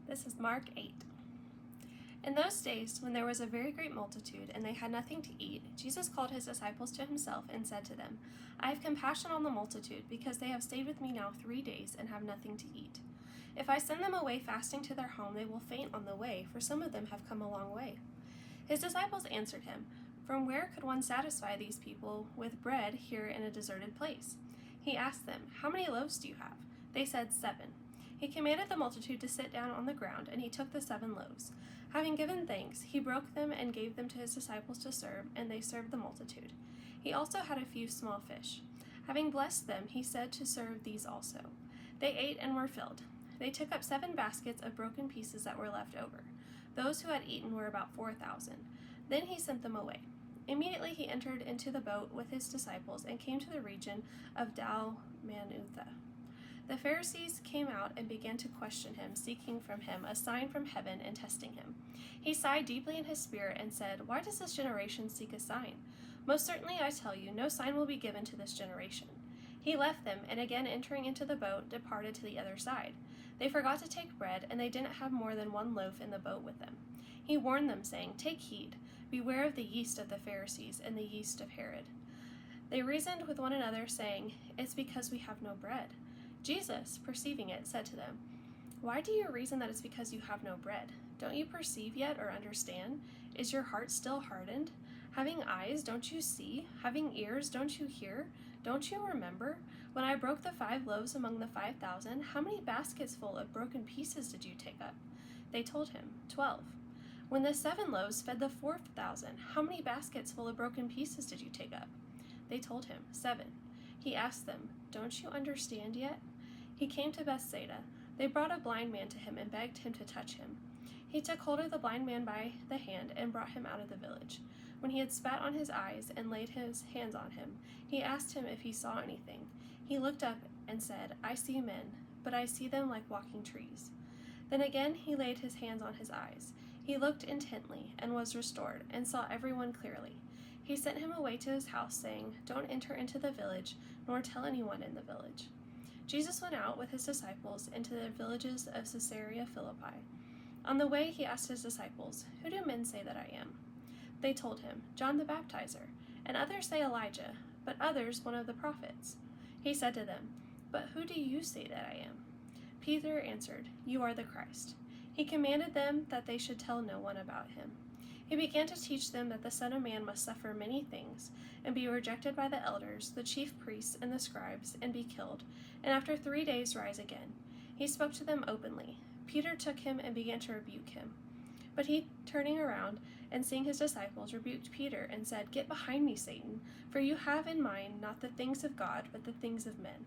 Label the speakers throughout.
Speaker 1: This is Mark 8. In those days, when there was a very great multitude, and they had nothing to eat, Jesus called his disciples to himself and said to them, I have compassion on the multitude, because they have stayed with me now 3 days and have nothing to eat. If I send them away fasting to their home, they will faint on the way, for some of them have come a long way. His disciples answered him, From where could one satisfy these people with bread here in a deserted place? He asked them, How many loaves do you have? They said, 7. He commanded the multitude to sit down on the ground, and he took the 7 loaves. Having given thanks, he broke them and gave them to his disciples to serve, and they served the multitude. He also had a few small fish. Having blessed them, he said to serve these also. They ate and were filled. They took up 7 baskets of broken pieces that were left over. Those who had eaten were about 4,000. Then he sent them away. Immediately he entered into the boat with his disciples and came to the region of Dalmanutha. The Pharisees came out and began to question him, seeking from him a sign from heaven and testing him. He sighed deeply in his spirit and said, Why does this generation seek a sign? Most certainly I tell you, no sign will be given to this generation. He left them, and again entering into the boat, departed to the other side. They forgot to take bread, and they didn't have more than 1 loaf in the boat with them. He warned them, saying, Take heed, beware of the yeast of the Pharisees and the yeast of Herod. They reasoned with one another, saying, It's because we have no bread. Jesus, perceiving it, said to them, Why do you reason that it's because you have no bread? Don't you perceive yet or understand? Is your heart still hardened? Having eyes, don't you see? Having ears, don't you hear? Don't you remember? When I broke the 5 loaves among the 5,000, how many baskets full of broken pieces did you take up? They told him, 12. When the 7 loaves fed the 4,000, how many baskets full of broken pieces did you take up? They told him, 7. He asked them, Don't you understand yet? He came to Bethsaida. They brought a blind man to him and begged him to touch him. He took hold of the blind man by the hand and brought him out of the village. When he had spat on his eyes and laid his hands on him, he asked him if he saw anything. He looked up and said, I see men, but I see them like walking trees. Then again he laid his hands on his eyes. He looked intently and was restored, and saw everyone clearly. He sent him away to his house, saying, Don't enter into the village, nor tell anyone in the village. Jesus went out with his disciples into the villages of Caesarea Philippi. On the way he asked his disciples, Who do men say that I am? They told him, John the Baptizer, and others say Elijah, but others one of the prophets. He said to them, But who do you say that I am? Peter answered, You are the Christ. He commanded them that they should tell no one about him. He began to teach them that the Son of Man must suffer many things, and be rejected by the elders, the chief priests, and the scribes, and be killed, and after 3 days rise again. He spoke to them openly. Peter took him and began to rebuke him. But he, turning around, and seeing his disciples, rebuked Peter, and said, Get behind me, Satan, for you have in mind not the things of God, but the things of men.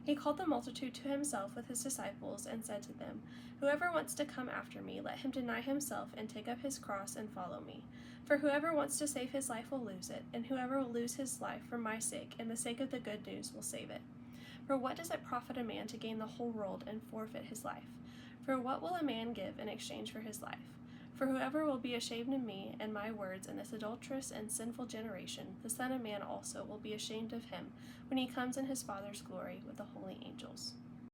Speaker 1: He called the multitude to himself with his disciples, and said to them, Whoever wants to come after me, let him deny himself and take up his cross and follow me. For whoever wants to save his life will lose it, and whoever will lose his life for my sake and the sake of the good news will save it. For what does it profit a man to gain the whole world and forfeit his life? For what will a man give in exchange for his life? For whoever will be ashamed of me and my words in this adulterous and sinful generation, the Son of Man also will be ashamed of him when he comes in his Father's glory with the holy angels.